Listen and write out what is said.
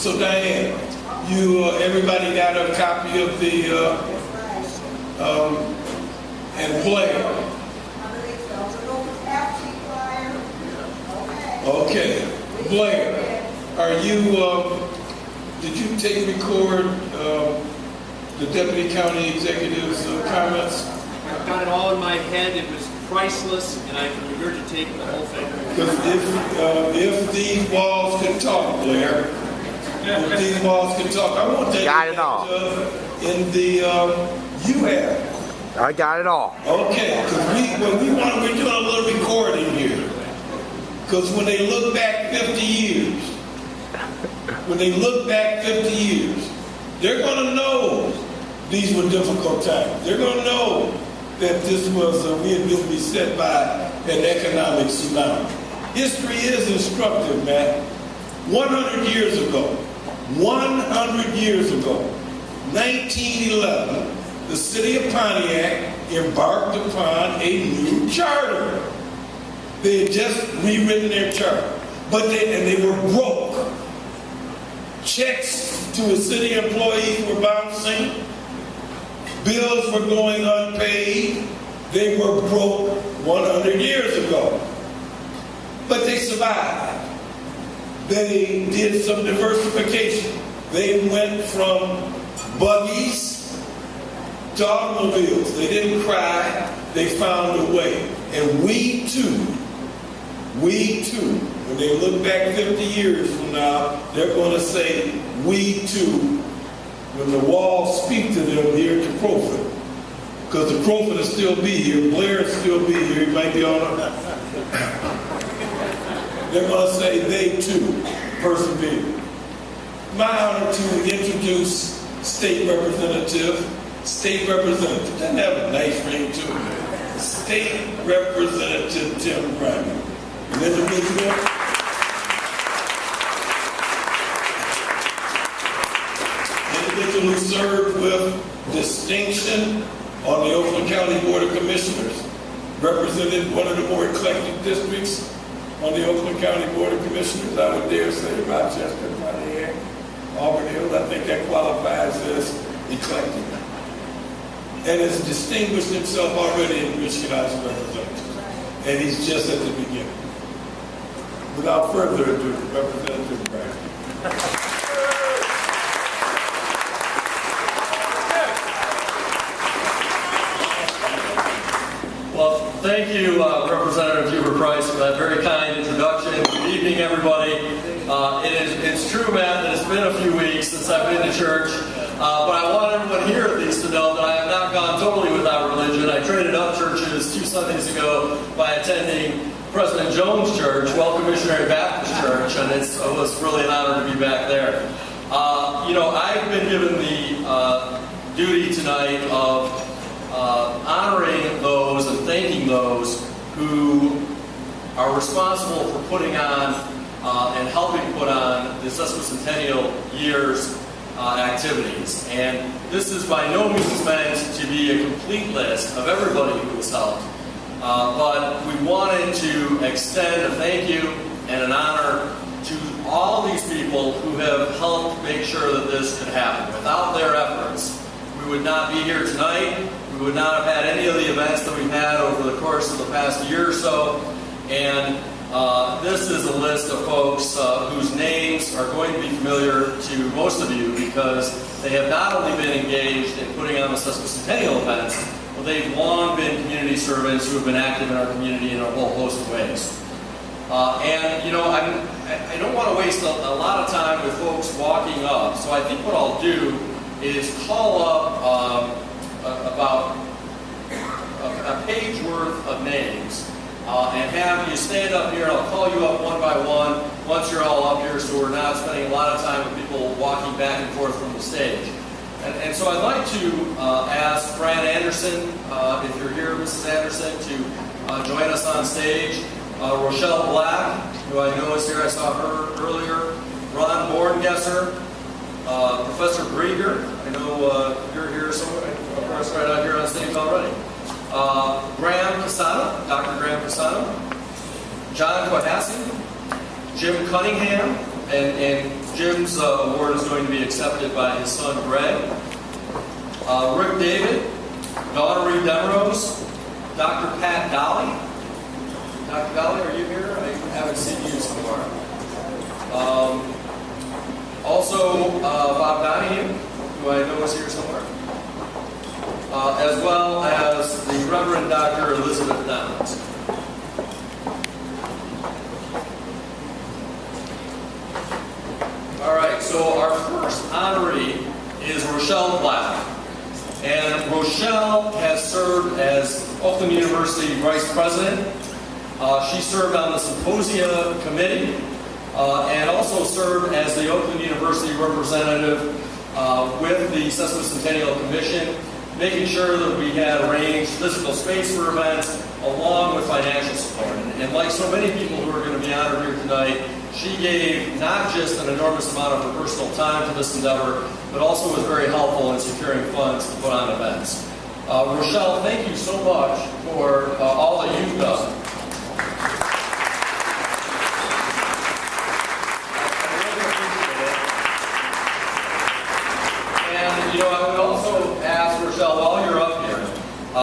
So Diane, everybody got a copy of the and Blair. Okay, Blair, are you? Did you record the Deputy County Executive's comments? I've got it all in my head. It was priceless, and I can regurgitate the whole thing. Because if these walls could talk, Blair, if these walls could talk, I want that got it all. In the you have. I got it all. Okay, because we're doing a little recording here. Because when they look back 50 years, they're going to know these were difficult times. They're going to know that this was, we had been beset by an economic tsunami. History is instructive, man. 100 years ago, 1911, the city of Pontiac embarked upon a new charter. They had just rewritten their charter, but they were broke. Checks to the city employees were bouncing. Bills were going unpaid. They were broke 100 years ago. But they survived. They did some diversification. They went from buggies to automobiles. They didn't cry. They found a way. And we too, when they look back 50 years from now, they're going to say, we too, when the walls speak to them here to Crowfoot. Because the Crowfoot will still be here, Blair will still be here, he might be on a... They're going to say, they too persevere. My honor to introduce State Representative. Doesn't have a nice ring to it. State Representative Tim Grimer. An individual who served with distinction on the Oakland County Board of Commissioners, represented one of the more eclectic districts on the Oakland County Board of Commissioners. I would dare say Rochester, Pontiac, Auburn Hills. I think that qualifies as eclectic. And has distinguished himself already in Michigan House of Representatives. And he's just at the beginning. Without further ado, Representative Brown. Well, thank you, Representative Hubert Price, for that very kind introduction. Good evening, everybody. It's true, Matt, that it's been a few weeks since I've been to church, but I want everyone here at least to know that I have not gone totally without religion. I traded up churches 2 Sundays ago by attending President Jones Church, Welcome Missionary Baptist Church, and it was really an honor to be back there. I've been given the duty tonight of honoring those and thanking those who are responsible for putting on and helping put on the Sesquicentennial year's activities. And this is by no means meant to be a complete list of everybody who has helped. But we wanted to extend a thank you and an honor to all these people who have helped make sure that this could happen. Without their efforts, we would not be here tonight. We would not have had any of the events that we've had over the course of the past year or so. And this is a list of folks whose names are going to be familiar to most of you because they have not only been engaged in putting on the Sesquicentennial events, they've long been community servants who have been active in our community in a whole host of ways. I don't want to waste a lot of time with folks walking up, so I think what I'll do is call up about a page worth of names and have you stand up here, and I'll call you up one by one once you're all up here so we're not spending a lot of time with people walking back and forth from the stage. And so I'd like to ask Fran Anderson, if you're here, Mrs. Anderson, to join us on stage. Rochelle Black, who I know is here, I saw her earlier. Ron Borngesser, Professor Brieger, I know you're here somewhere, of course, right out here on stage already. Graham Casano, Dr. Graham Casano. John Quahassi, Jim Cunningham, and Jim's award is going to be accepted by his son Greg. Rick David, Dawn Reed Demrose, Dr. Pat Dolly. Dr. Dolly, are you here? I haven't seen you somewhere. Also, Bob Donahue, who I know is here somewhere. As well as the Reverend Dr. Elizabeth Downs. All right, so our first honoree is Rochelle Black. And Rochelle has served as Oakland University Vice President. She served on the Symposia Committee and also served as the Oakland University representative with the Sesquicentennial Commission, making sure that we had arranged physical space for events along with financial support. And like so many people who are going to be honored here tonight, she gave not just an enormous amount of her personal time to this endeavor, but also was very helpful in securing funds to put on events. Rochelle, thank you so much for